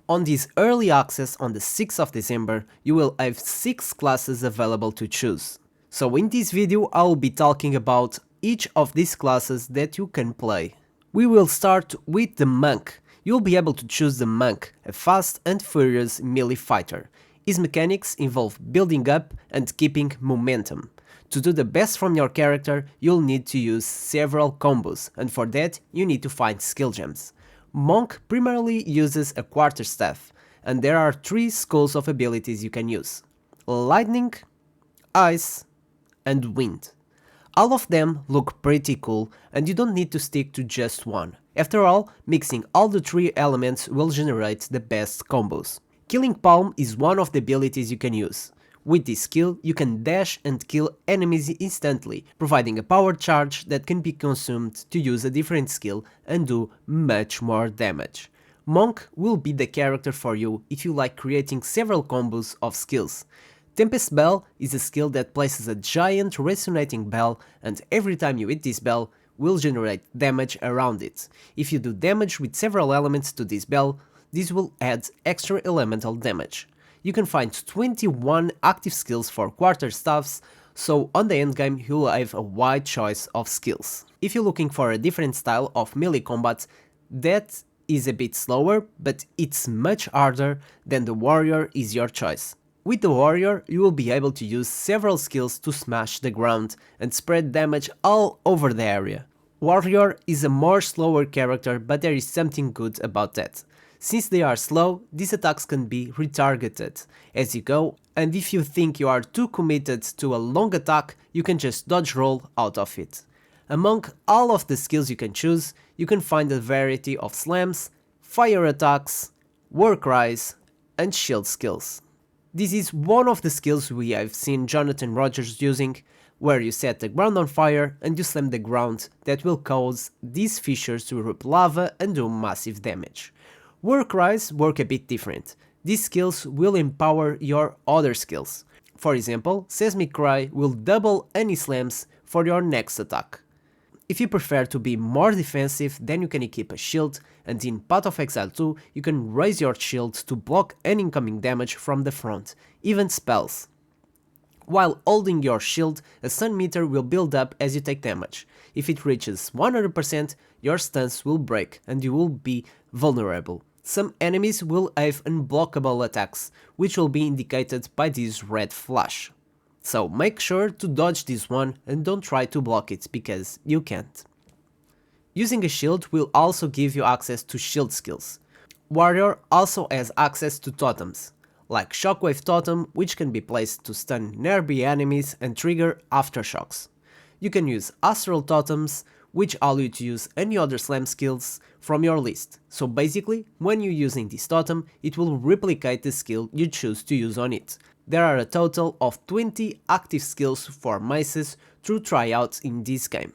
On this early access on the 6th of December, you will have 6 classes available to choose. So in this video I will be talking about each of these classes that you can play. We will start with the Monk. You'll be able to choose the Monk, a fast and furious melee fighter. His mechanics involve building up and keeping momentum. To do the best from your character, you'll need to use several combos, and for that you need to find skill gems. Monk primarily uses a quarterstaff, and there are 3 schools of abilities you can use: Lightning, Ice, and Wind. All of them look pretty cool, and you don't need to stick to just one. After all, mixing all the 3 elements will generate the best combos. Killing Palm is one of the abilities you can use. With this skill, you can dash and kill enemies instantly, providing a power charge that can be consumed to use a different skill and do much more damage. Monk will be the character for you if you like creating several combos of skills. Tempest Bell is a skill that places a giant resonating bell, and every time you hit this bell, will generate damage around it. If you do damage with several elements to this bell, this will add extra elemental damage. You can find 21 active skills for quarterstaffs, so on the endgame you'll have a wide choice of skills. If you're looking for a different style of melee combat, that is a bit slower, but it's much harder, then the warrior is your choice. With the warrior, you will be able to use several skills to smash the ground and spread damage all over the area. Warrior is a more slower character, but there is something good about that. Since they are slow, these attacks can be retargeted as you go, and if you think you are too committed to a long attack, you can just dodge roll out of it. Among all of the skills you can choose, you can find a variety of slams, fire attacks, war cries, and shield skills. This is one of the skills we have seen Jonathan Rogers using, where you set the ground on fire and you slam the ground that will cause these fissures to erupt lava and do massive damage. War cries work a bit different. These skills will empower your other skills. For example, Seismic Cry will double any slams for your next attack. If you prefer to be more defensive, then you can equip a shield, and in Path of Exile 2 you can raise your shield to block any incoming damage from the front, even spells. While holding your shield, a stun meter will build up as you take damage. If it reaches 100%, your stance will break and you will be vulnerable. Some enemies will have unblockable attacks, which will be indicated by this red flash. So make sure to dodge this one and don't try to block it, because you can't. Using a shield will also give you access to shield skills. Warrior also has access to totems, like Shockwave Totem, which can be placed to stun nearby enemies and trigger aftershocks. You can use Astral Totems, which allow you to use any other slam skills from your list. So basically, when you're using this totem, it will replicate the skill you choose to use on it. There are a total of 20 active skills for maces to try out in this game.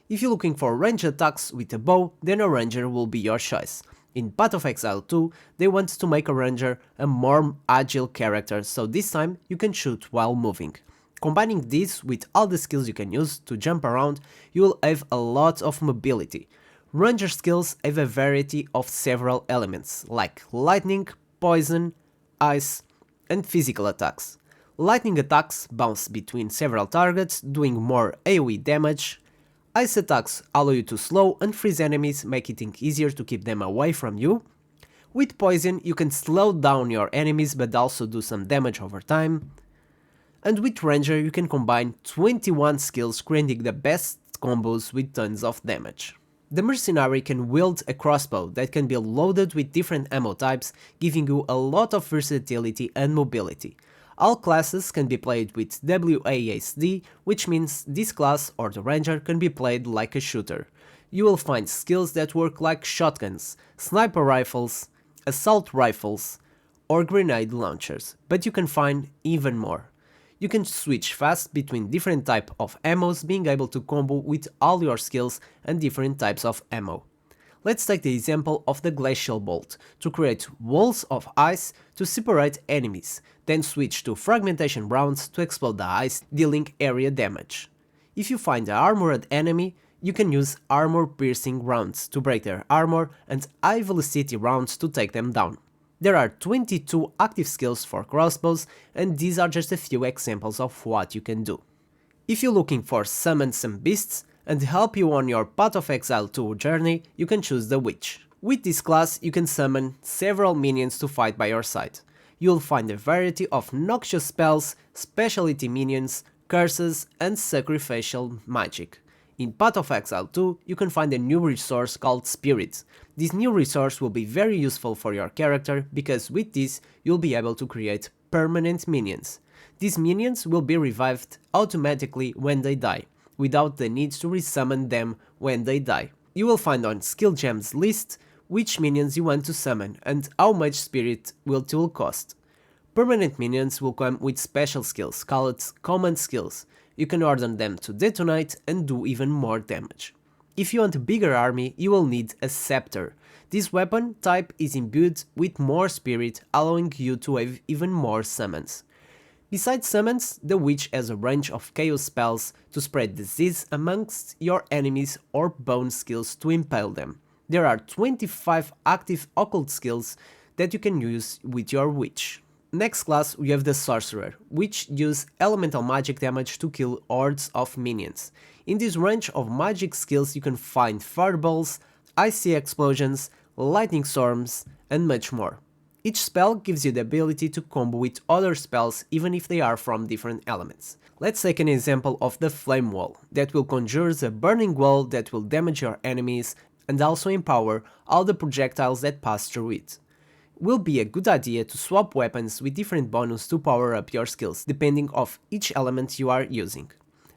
If you're looking for ranged attacks with a bow, then a ranger will be your choice. In Path of Exile 2, they want to make a ranger a more agile character, so this time you can shoot while moving. Combining this with all the skills you can use to jump around, you will have a lot of mobility. Ranger skills have a variety of several elements, like lightning, poison, ice, and physical attacks. Lightning attacks bounce between several targets, doing more AoE damage. Ice attacks allow you to slow and freeze enemies, making it easier to keep them away from you. With poison, you can slow down your enemies but also do some damage over time. And with Ranger, you can combine 21 skills, creating the best combos with tons of damage. The Mercenary can wield a crossbow that can be loaded with different ammo types, giving you a lot of versatility and mobility. All classes can be played with WASD, which means this class or the Ranger can be played like a shooter. You will find skills that work like shotguns, sniper rifles, assault rifles, or grenade launchers, but you can find even more. You can switch fast between different types of ammos, being able to combo with all your skills and different types of ammo. Let's take the example of the Glacial Bolt, to create walls of ice to separate enemies, then switch to Fragmentation rounds to explode the ice, dealing area damage. If you find an armored enemy, you can use armor piercing rounds to break their armor and high velocity rounds to take them down. There are 22 active skills for crossbows, and these are just a few examples of what you can do. If you're looking for summon some beasts and help you on your Path of Exile 2 journey, you can choose the Witch. With this class, you can summon several minions to fight by your side. You'll find a variety of noxious spells, specialty minions, curses, and sacrificial magic. In Path of Exile 2, you can find a new resource called Spirit. This new resource will be very useful for your character because with this, you'll be able to create permanent minions. These minions will be revived automatically when they die, without the need to resummon them when they die. You will find on Skill Gems list which minions you want to summon and how much spirit it will cost. Permanent minions will come with special skills, called command skills. You can order them to detonate and do even more damage. If you want a bigger army, you will need a scepter. This weapon type is imbued with more spirit, allowing you to have even more summons. Besides summons, the witch has a range of chaos spells to spread disease amongst your enemies or bone skills to impale them. There are 25 active occult skills that you can use with your witch. Next class we have the Sorcerer, which use elemental magic damage to kill hordes of minions. In this range of magic skills you can find fireballs, icy explosions, lightning storms, and much more. Each spell gives you the ability to combo with other spells even if they are from different elements. Let's take an example of the Flame Wall, that will conjure a burning wall that will damage your enemies and also empower all the projectiles that pass through it. Will be a good idea to swap weapons with different bonus to power up your skills, depending of each element you are using.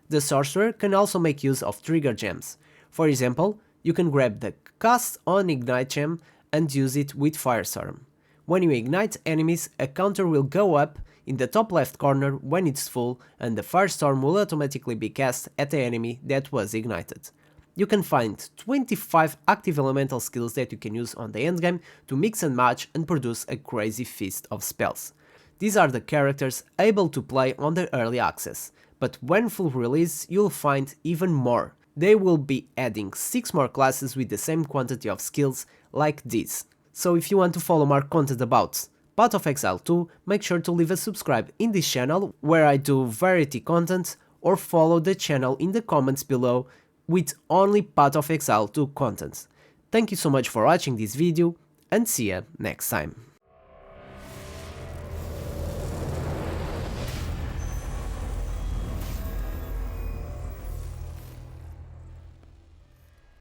The Sorcerer can also make use of trigger gems. For example, you can grab the Cast on Ignite gem and use it with Firestorm. When you ignite enemies, a counter will go up in the top left corner when it's full, and the Firestorm will automatically be cast at the enemy that was ignited. You can find 25 active elemental skills that you can use on the endgame to mix and match and produce a crazy feast of spells. These are the characters able to play on the early access, but when full release you'll find even more. They will be adding 6 more classes with the same quantity of skills like this. So if you want to follow more content about Path of Exile 2, make sure to leave a subscribe in this channel where I do variety content, or follow the channel in the comments below with only Path of Exile 2 content. Thank you so much for watching this video and see ya next time.